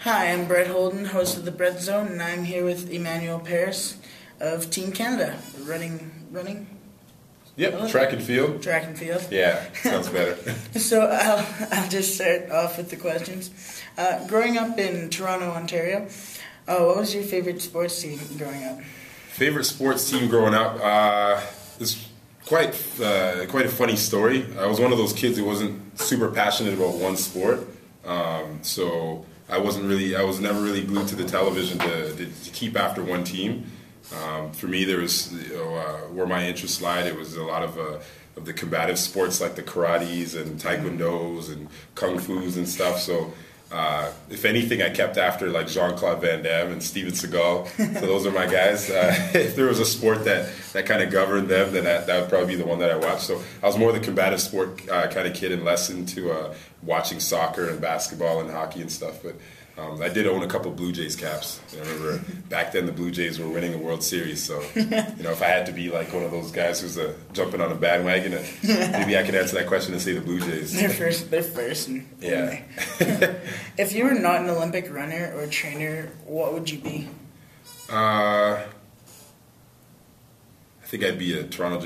Hi, I'm Brett Holden, host of the Brett Zone, and I'm here with Emmanuel Paris of Team Canada. Running? Yep, track and field. Track and field. Yeah, sounds better. So I'll just start off with the questions. Growing up in Toronto, Ontario, what was your favorite sports team growing up? Favorite sports team growing up? It's quite a funny story. I was one of those kids who wasn't super passionate about one sport, so I was never really glued to the television to keep after one team. For me, there was where my interests lied. It was a lot of the combative sports like the karates and taekwondos and kung fu's and stuff. So if anything, I kept after like Jean-Claude Van Damme and Steven Seagal. So those are my guys. If there was a sport that kind of governed them, then that would probably be the one that I watched. So I was more the combative sport kind of kid and less into watching soccer and basketball and hockey and stuff. But I did own a couple Blue Jays caps. I remember back then the Blue Jays were winning a World Series. So if I had to be like one of those guys who's jumping on a bandwagon, maybe I could answer that question and say the Blue Jays. They're first. Yeah. If you were not an Olympic runner or trainer, what would you be? I think I'd be a Toronto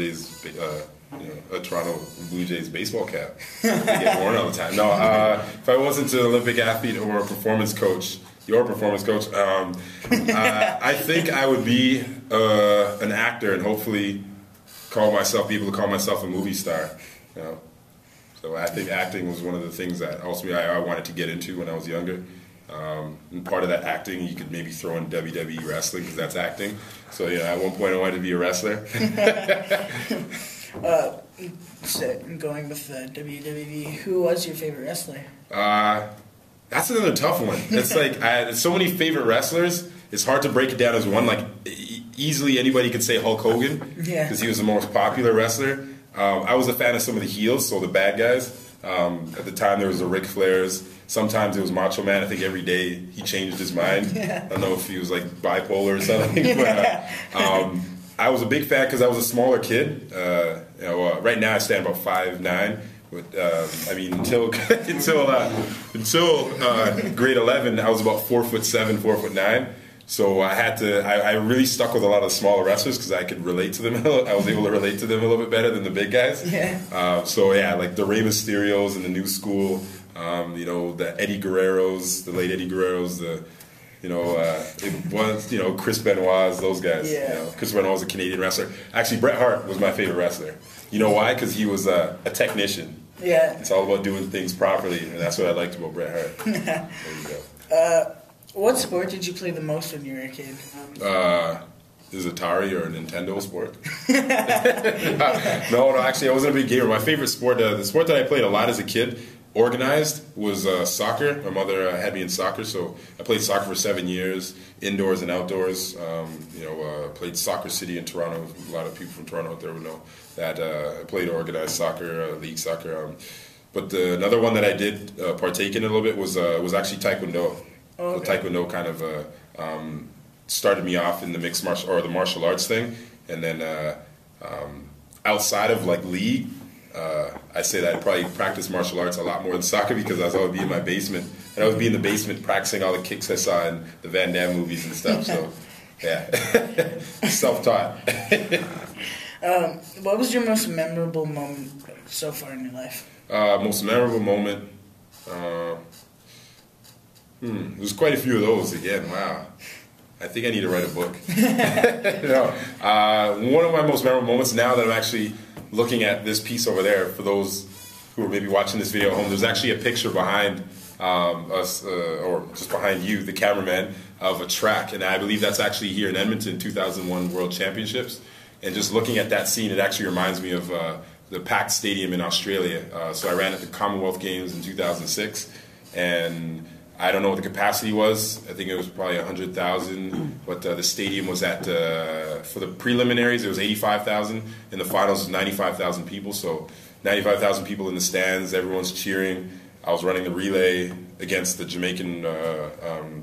Blue Jays baseball cap. I get worn all the time. No, if I wasn't an Olympic athlete or a performance coach, I think I would be an actor and hopefully be able to call myself a movie star. So I think acting was one of the things that ultimately I wanted to get into when I was younger. And part of that acting, you could maybe throw in WWE wrestling because that's acting. So at one point I wanted to be a wrestler. So going with WWE, who was your favorite wrestler? That's another tough one. It's like I had so many favorite wrestlers. It's hard to break it down as one. Like easily anybody could say Hulk Hogan because he was the most popular wrestler. I was a fan of some of the heels, so the bad guys. At the time, there was the Ric Flairs. Sometimes it was Macho Man. I think every day he changed his mind. I don't know if he was like bipolar or something. But I was a big fan because I was a smaller kid. Right now I stand about 5'9". But until grade 11, I was about 4'7", 4'9". So I really stuck with a lot of the smaller wrestlers because I could relate to them. I was able to relate to them a little bit better than the big guys. Like the Rey Mysterios and the new school, the Eddie Guerreros, the late Eddie Guerreros, Chris Benoit's, those guys. Chris Benoit was a Canadian wrestler. Actually, Bret Hart was my favorite wrestler. You know why? Because he was a technician. It's all about doing things properly, and that's what I liked about Bret Hart. There you go. What sport did you play the most when you were a kid? Is Atari or a Nintendo sport? No, actually, I wasn't a big gamer. My favorite sport, the sport that I played a lot as a kid, organized, was soccer. My mother had me in soccer, so I played soccer for 7 years, indoors and outdoors. Played Soccer City in Toronto. A lot of people from Toronto out there would know that. I played organized soccer, league soccer. But another one that I did partake in a little bit was actually Taekwondo. Okay. So Taekwondo kind of started me off in the the martial arts thing, and then outside of like league, I say that I probably practiced martial arts a lot more than soccer because I would be in my basement, and I would be in the basement practicing all the kicks I saw in the Van Damme movies and stuff. So yeah, self-taught. What was your most memorable moment so far in your life? Most memorable moment. There's quite a few of those again. Wow. I think I need to write a book. One of my most memorable moments now that I'm actually looking at this piece over there, for those who are maybe watching this video at home, there's actually a picture behind us, or just behind you, the cameraman, of a track. And I believe that's actually here in Edmonton, 2001 World Championships. And just looking at that scene, it actually reminds me of the packed stadium in Australia. So I ran at the Commonwealth Games in 2006, and I don't know what the capacity was. I think it was probably 100,000, but the stadium was for the preliminaries, it was 85,000. In the finals, it was 95,000 people. So 95,000 people in the stands, everyone's cheering. I was running the relay against the Jamaican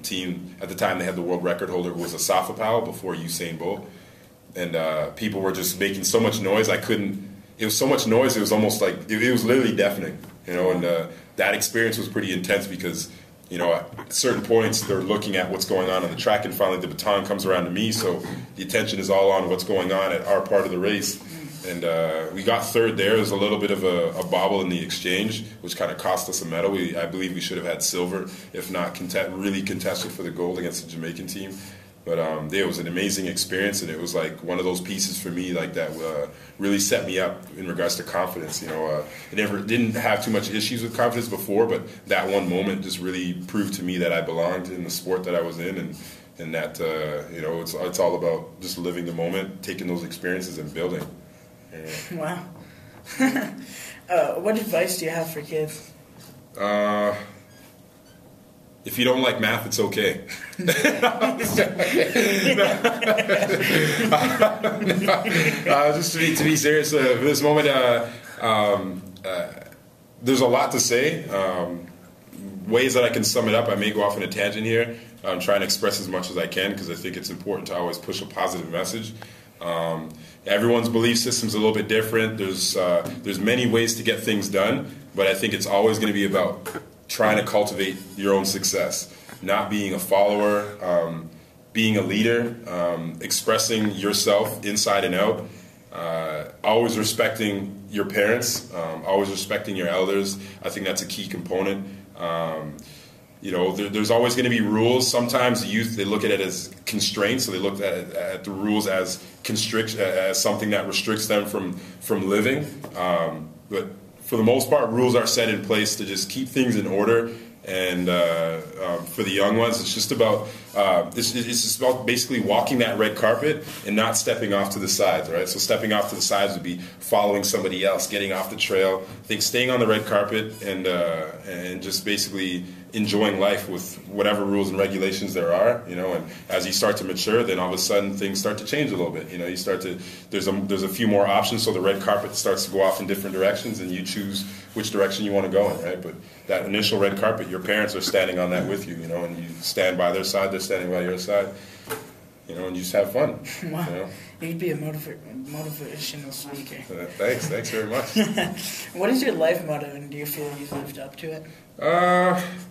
team. At the time, they had the world record holder, who was a Safa Powell before Usain Bolt. And people were just making so much noise, it was so much noise, it was almost like, it was literally deafening, and that experience was pretty intense because you know, at certain points they're looking at what's going on the track, and finally the baton comes around to me, so the attention is all on what's going on at our part of the race. And we got third there. There's a little bit of a bobble in the exchange, which kind of cost us a medal. I believe we should have had silver, if not really contested for the gold against the Jamaican team. But it was an amazing experience, and it was like one of those pieces for me like that really set me up in regards to confidence. You know, I didn't have too much issues with confidence before, but that one moment just really proved to me that I belonged in the sport that I was in, and that you know, it's all about just living the moment, taking those experiences, and building. Wow. What advice do you have for kids? If you don't like math, it's okay. Just to be serious, for this moment, there's a lot to say. Ways that I can sum it up, I may go off on a tangent here. I'm trying to express as much as I can because I think it's important to always push a positive message. Everyone's belief system's a little bit different. There's many ways to get things done, but I think it's always going to be about trying to cultivate your own success, not being a follower, being a leader, expressing yourself inside and out, always respecting your parents, always respecting your elders. I think that's a key component. You know, there's always going to be rules. Sometimes the youth, they look at it as constraints, so they look at the rules as as something that restricts them from living. But for the most part, rules are set in place to just keep things in order. And for the young ones, it's just about it's just about basically walking that red carpet and not stepping off to the sides, right? So stepping off to the sides would be following somebody else, getting off the trail. I think staying on the red carpet and just basically enjoying life with whatever rules and regulations there are, you know. And as you start to mature, then all of a sudden things start to change a little bit. You know, you start to there's a few more options, so the red carpet starts to go off in different directions, and you choose which direction you want to go in, right? But that initial red carpet, your parents are standing on that with you, you know, and you stand by their side, they're standing by your side, you know, and you just have fun. Wow. You know? You'd be a motivational speaker. Thanks very much. What is your life motto, and do you feel you've lived up to it?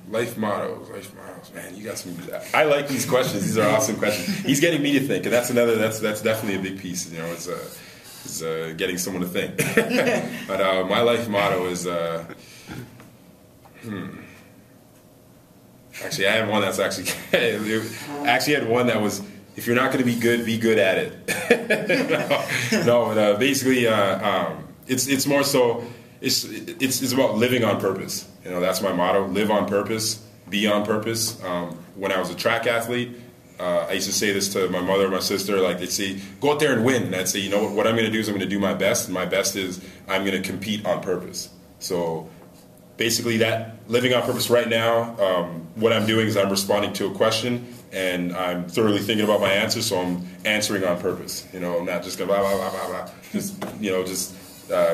Life mottos, man, you got some. I like these questions. These are awesome questions. He's getting me to think, and that's definitely a big piece. You know, it's getting someone to think. But my life motto is. Actually, I had one that's actually had one that was, if you're not going to be good at it. No, but basically, it's more so. It's about living on purpose. You know, that's my motto: live on purpose, be on purpose. When I was a track athlete, I used to say this to my mother and my sister. Like, they'd say, "Go out there and win." And I'd say, "You know what I'm going to do is I'm going to do my best, and my best is I'm going to compete on purpose." So basically, that living on purpose right now, what I'm doing is I'm responding to a question, and I'm thoroughly thinking about my answer, so I'm answering on purpose. You know, I'm not just going blah, blah, blah, blah, blah.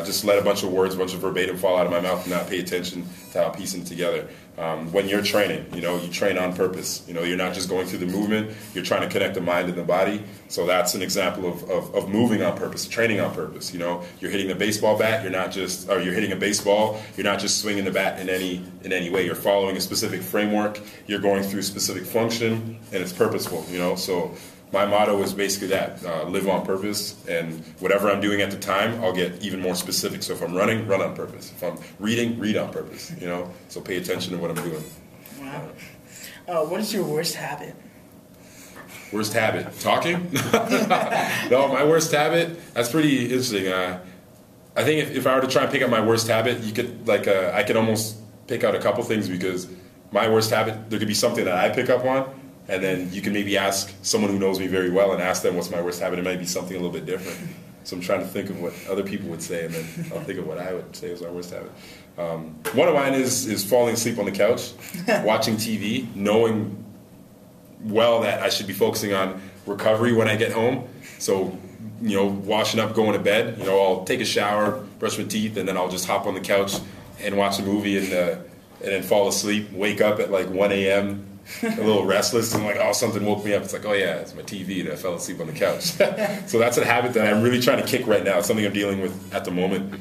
Just let a bunch of words, a bunch of verbatim fall out of my mouth and not pay attention to how I'm piecing it together. When you're training, you know, you train on purpose. You know, you're not just going through the movement, you're trying to connect the mind and the body. So that's an example of moving on purpose, training on purpose. You know, you're hitting a baseball bat, you're hitting a baseball, you're not just swinging the bat in any way. You're following a specific framework, you're going through a specific function, and it's purposeful, you know. So my motto is basically that, live on purpose, and whatever I'm doing at the time, I'll get even more specific. So if I'm running, run on purpose. If I'm reading, read on purpose, you know. So pay attention to what I'm doing. Wow. What is your worst habit? Worst habit? Talking? No, my worst habit, that's pretty interesting. I think if I were to try and pick up my worst habit, you could, I could almost pick out a couple things, because my worst habit, there could be something that I pick up on, and then you can maybe ask someone who knows me very well and ask them what's my worst habit. It might be something a little bit different. So I'm trying to think of what other people would say, and then I'll think of what I would say is my worst habit. One of mine is falling asleep on the couch, watching TV, knowing well that I should be focusing on recovery when I get home. So, you know, washing up, going to bed, you know, I'll take a shower, brush my teeth, and then I'll just hop on the couch and watch a movie and then fall asleep, wake up at like 1 a.m., a little restless, and like, oh, something woke me up. It's like, oh yeah, it's my TV, and I fell asleep on the couch. So that's a habit that I'm really trying to kick right now. It's something I'm dealing with at the moment.